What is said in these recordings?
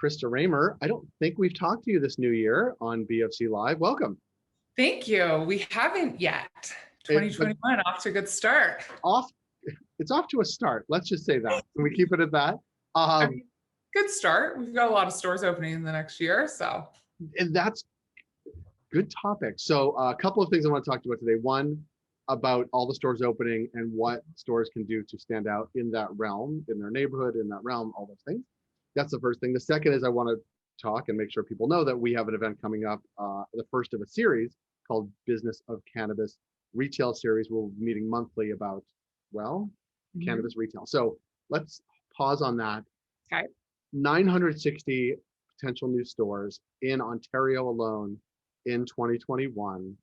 Krista Raymer. I don't think we've talked to you this new year on BofC Live. Welcome. Thank you. We haven't yet. 2021 off to a good start. It's off to a start. Let's just say that. Can we keep it at that? Good start. We've got a lot of stores opening in the next year, so. And that's good topic. So a couple of things I want to talk to you about today. One, about all the stores opening and what stores can do to stand out in that realm, in their neighborhood, in that realm, all those things. That's the first thing. The second is I want to talk and make sure people know that we have an event coming up, the first of a series called Business of Cannabis Retail Series. We'll be meeting monthly about, cannabis retail. So let's pause on that. Okay. 960 potential new stores in Ontario alone in 2021.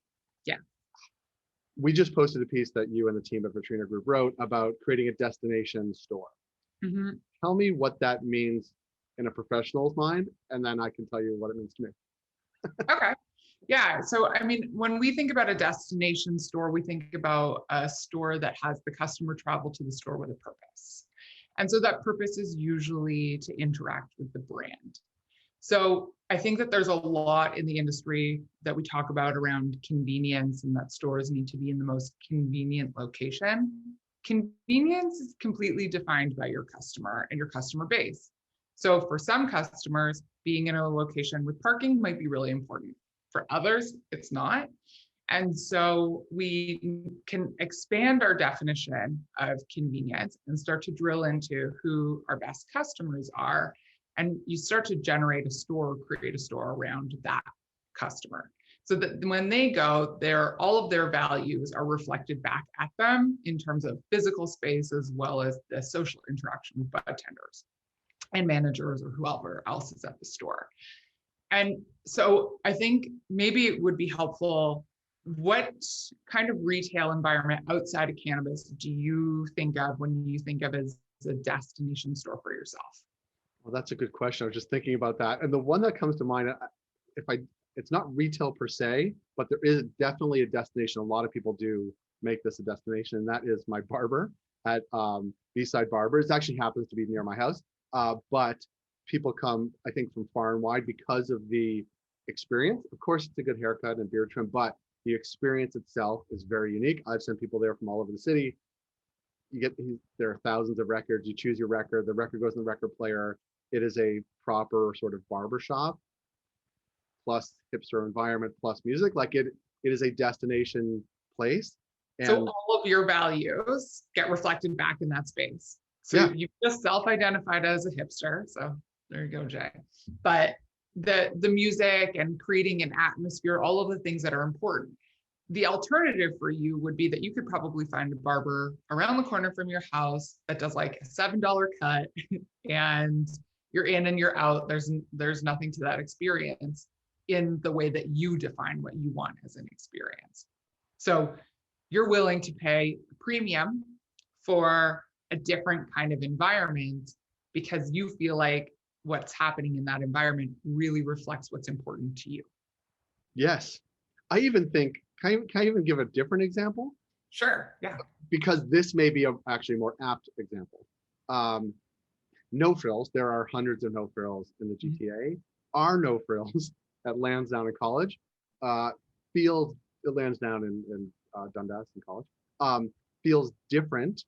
Yeah. We just posted a piece that you and the team at Vetrina Group wrote about creating a destination store. Mm-hmm. Tell me what that means in a professional's mind, and then I can tell you what it means to me. Okay. Yeah. So, I mean, when we think about a destination store, we think about a store that has the customer travel to the store with a purpose. And so that purpose is usually to interact with the brand. So I think that there's a lot in the industry that we talk about around convenience and that stores need to be in the most convenient location. Convenience is completely defined by your customer and your customer base. So for some customers, being in a location with parking might be really important. For others, it's not. And so we can expand our definition of convenience and start to drill into who our best customers are. And you start to generate a store, create a store around that customer. So that when they go, all of their values are reflected back at them in terms of physical space, as well as the social interaction with bartenders and managers or whoever else is at the store. And so I think maybe it would be helpful, what kind of retail environment outside of cannabis do you think of when you think of as a destination store for yourself? Well, that's a good question. I was just thinking about that. And the one that comes to mind, it's not retail per se, but there is definitely a destination. A lot of people do make this a destination, and that is my barber at B-Side Barber. It actually happens to be near my house, but people come, I think, from far and wide because of the experience. Of course, it's a good haircut and beard trim, but the experience itself is very unique. I've sent people there from all over the city. There are thousands of records. You choose your record. The record goes in the record player. It is a proper sort of barbershop plus hipster environment plus music. Like it is a destination place. And so all of your values get reflected back in that space. So you just self-identified as a hipster. So there you go, Jay. But the music and creating an atmosphere, all of the things that are important. The alternative for you would be that you could probably find a barber around the corner from your house that does like a $7 cut and you're in and you're out. There's nothing to that experience in the way that you define what you want as an experience. So you're willing to pay a premium for a different kind of environment because you feel like what's happening in that environment really reflects what's important to you. Yes. I even think, can I even give a different example? Sure, yeah. Because this may be actually a more apt example. No Frills, there are hundreds of No Frills in the GTA. Our No Frills at Lansdowne and College, Lansdowne and Dundas and College, feels different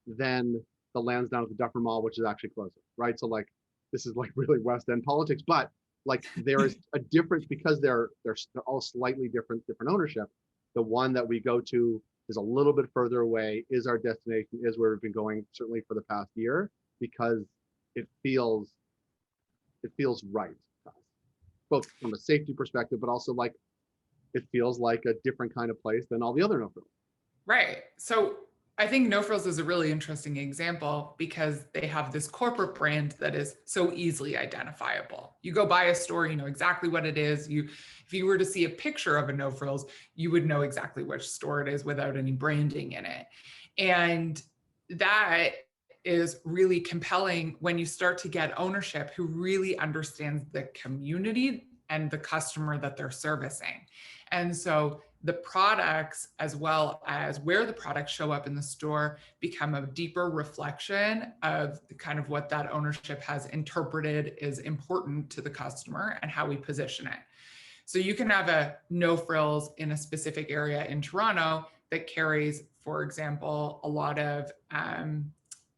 than the Lansdowne at the Duffer Mall, which is actually closer, right? So like, this is like really West End politics, but like there is a difference because they're all slightly different ownership. The one that we go to is a little bit further away, is our destination, is where we've been going certainly for the past year, because it feels right, both from a safety perspective, but also like it feels like a different kind of place than all the other No Frills. Right. So I think No Frills is a really interesting example because they have this corporate brand that is so easily identifiable. You go by a store, you know exactly what it is. If you were to see a picture of a No Frills, you would know exactly which store it is without any branding in it. And that is really compelling when you start to get ownership who really understands the community and the customer that they're servicing. And so the products, as well as where the products show up in the store, become a deeper reflection of kind of what that ownership has interpreted is important to the customer and how we position it. So you can have a no frills in a specific area in Toronto that carries, for example, a lot of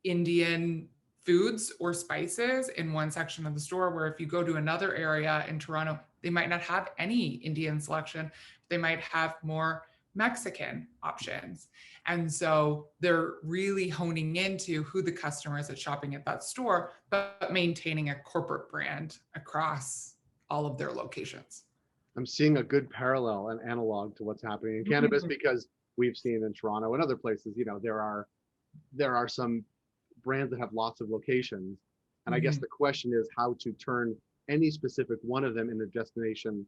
Indian foods or spices in one section of the store, where if you go to another area in Toronto, they might not have any Indian selection. They might have more Mexican options. And so they're really honing into who the customer is that's shopping at that store, but maintaining a corporate brand across all of their locations. I'm seeing a good parallel and analog to what's happening in cannabis, because we've seen in Toronto and other places, there are some brands that have lots of locations. And I guess the question is how to turn any specific one of them into a destination.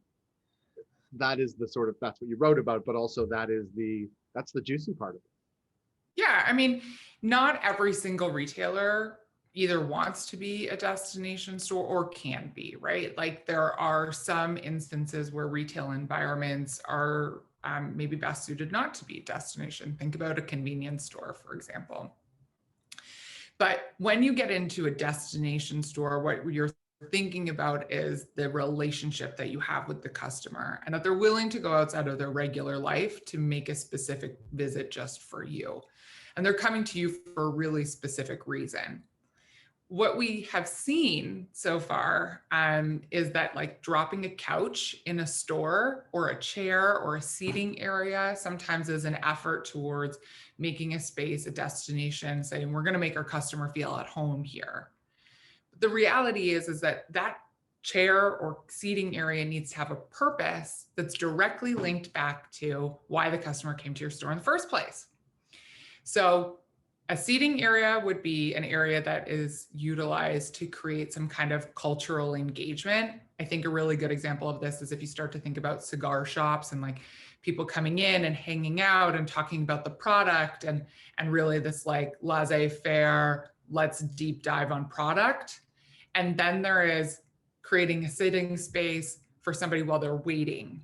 That is that's what you wrote about, but also that's the juicy part of it. Yeah, I mean, not every single retailer either wants to be a destination store or can be, right? Like there are some instances where retail environments are maybe best suited not to be a destination. Think about a convenience store, for example. But when you get into a destination store, what you're thinking about is the relationship that you have with the customer, and that they're willing to go outside of their regular life to make a specific visit just for you. And they're coming to you for a really specific reason. What we have seen so far is that like dropping a couch in a store or a chair or a seating area sometimes is an effort towards making a space a destination, saying we're going to make our customer feel at home here. But the reality is that that chair or seating area needs to have a purpose that's directly linked back to why the customer came to your store in the first place. So a seating area would be an area that is utilized to create some kind of cultural engagement. I think a really good example of this is if you start to think about cigar shops and like people coming in and hanging out and talking about the product and really this like laissez-faire, let's deep dive on product. And then there is creating a sitting space for somebody while they're waiting.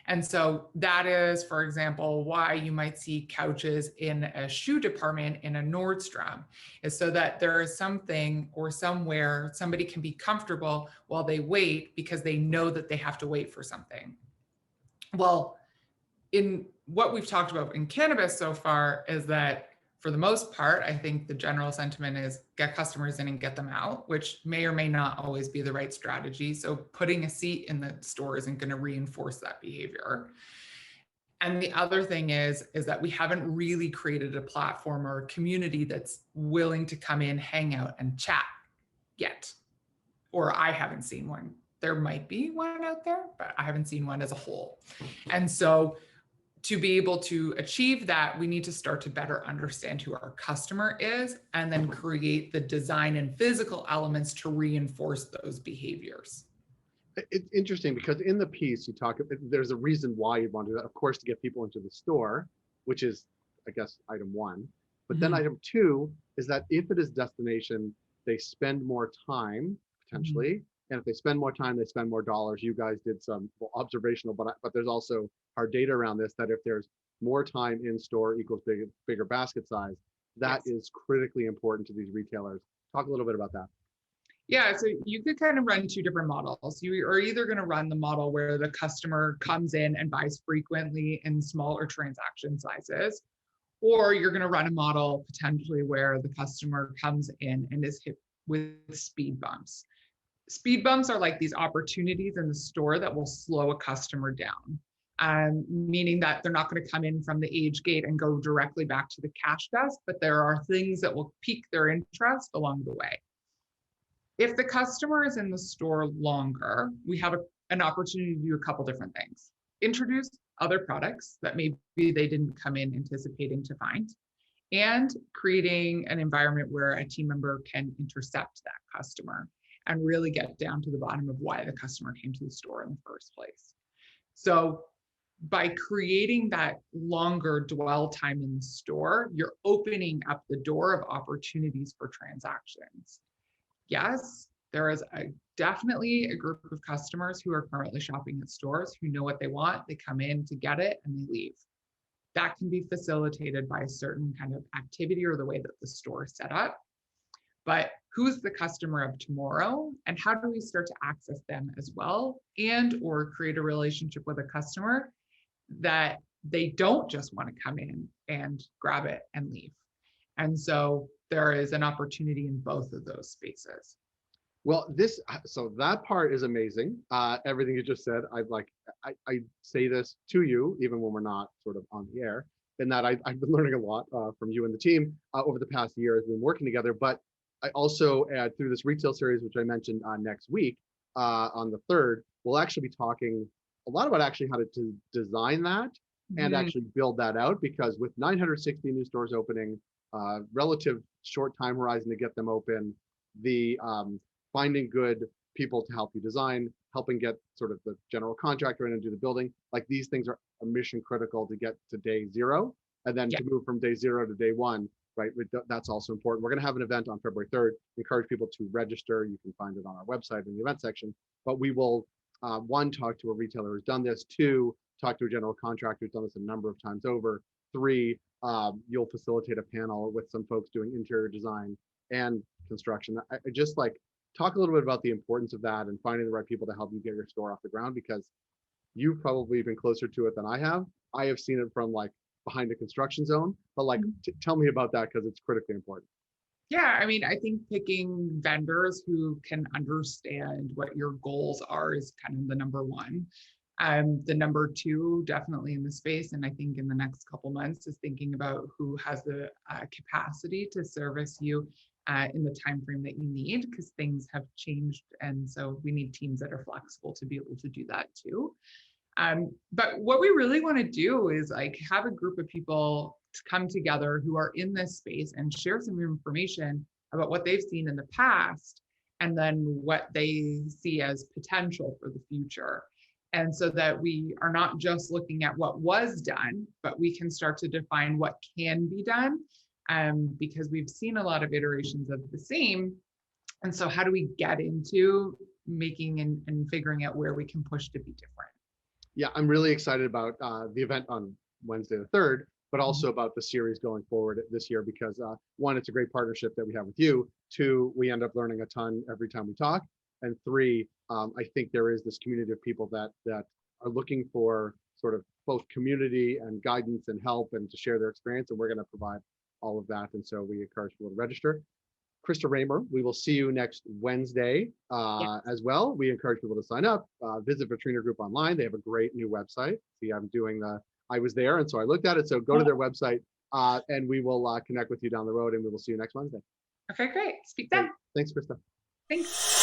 And so that is, for example, why you might see couches in a shoe department in a Nordstrom, is so that there is something or somewhere somebody can be comfortable while they wait because they know that they have to wait for something. Well, in what we've talked about in cannabis so far is that for the most part, I think the general sentiment is get customers in and get them out, which may or may not always be the right strategy. So putting a seat in the store isn't going to reinforce that behavior. And the other thing is that we haven't really created a platform or a community that's willing to come in, hang out, and chat yet. Or I haven't seen one. There might be one out there, but I haven't seen one as a whole. And so to be able to achieve that, we need to start to better understand who our customer is and then create the design and physical elements to reinforce those behaviors. It's interesting because in the piece you talk, there's a reason why you want to do that, of course, to get people into the store, which is, I guess, item one. But then item two is that if it is destination, they spend more time potentially. And if they spend more time, they spend more dollars. You guys did some observational, but there's also hard data around this, that if there's more time in store equals bigger basket size, that is critically important to these retailers. Talk a little bit about that. Yeah, so you could kind of run two different models. You are either going to run the model where the customer comes in and buys frequently in smaller transaction sizes, or you're going to run a model potentially where the customer comes in and is hit with speed bumps. Speed bumps are like these opportunities in the store that will slow a customer down. Meaning that they're not going to come in from the age gate and go directly back to the cash desk, but there are things that will pique their interest along the way. If the customer is in the store longer, we have an opportunity to do a couple different things. Introduce other products that maybe they didn't come in anticipating to find, and creating an environment where a team member can intercept that customer and really get down to the bottom of why the customer came to the store in the first place. So by creating that longer dwell time in the store, you're opening up the door of opportunities for transactions. Yes, There is definitely a group of customers who are currently shopping at stores who know what they want. They come in to get it and they leave. That can be facilitated by a certain kind of activity or the way that the store is set up. But who's the customer of tomorrow, and how do we start to access them as well, and or create a relationship with a customer that they don't just want to come in and grab it and leave. And so there is an opportunity in both of those spaces. Well, so that part is amazing. Everything you just said, I say this to you, even when we're not sort of on the air, in that I've been learning a lot from you and the team over the past year as we've been working together. But I also, through this retail series, which I mentioned next week on the 3rd, we'll actually be talking a lot about actually how to design that and actually build that out, because with 960 new stores opening, relative short time horizon to get them open, the finding good people to help you design, helping get sort of the general contractor in and do the building, like these things are mission critical to get to day 0, and then to move from day 0 to day 1, right? That's also important. We're going to have an event on February 3rd. Encourage people to register. You can find it on our website in the event section. But we will, 1, talk to a retailer who's done this. 2, talk to a general contractor who's done this a number of times over. 3, you'll facilitate a panel with some folks doing interior design and construction. I just like talk a little bit about the importance of that and finding the right people to help you get your store off the ground, because you've probably been closer to it than I have. I have seen it from like behind the construction zone, but like tell me about that, because it's critically important. Yeah, I mean, I think picking vendors who can understand what your goals are is kind of the number 1. The number 2, definitely in the space, and I think in the next couple months, is thinking about who has the capacity to service you in the time frame that you need, because things have changed, and so we need teams that are flexible to be able to do that too. But what we really want to do is like have a group of people to come together who are in this space and share some information about what they've seen in the past and then what they see as potential for the future. And so that we are not just looking at what was done, but we can start to define what can be done, because we've seen a lot of iterations of the same. And so how do we get into making and figuring out where we can push to be different? Yeah, I'm really excited about the event on Wednesday the 3rd, but also about the series going forward this year, because 1, it's a great partnership that we have with you. 2, we end up learning a ton every time we talk. And 3, I think there is this community of people that are looking for sort of both community and guidance and help and to share their experience. And we're going to provide all of that. And so we encourage people to register. Krista Raymer, we will see you next Wednesday as well. We encourage people to sign up. Visit Vetrina Group online. They have a great new website. See, I was there, and so I looked at it. So go to their website, and we will connect with you down the road, and we will see you next Wednesday. Okay, great. Speak then. Thanks, Krista. Thanks.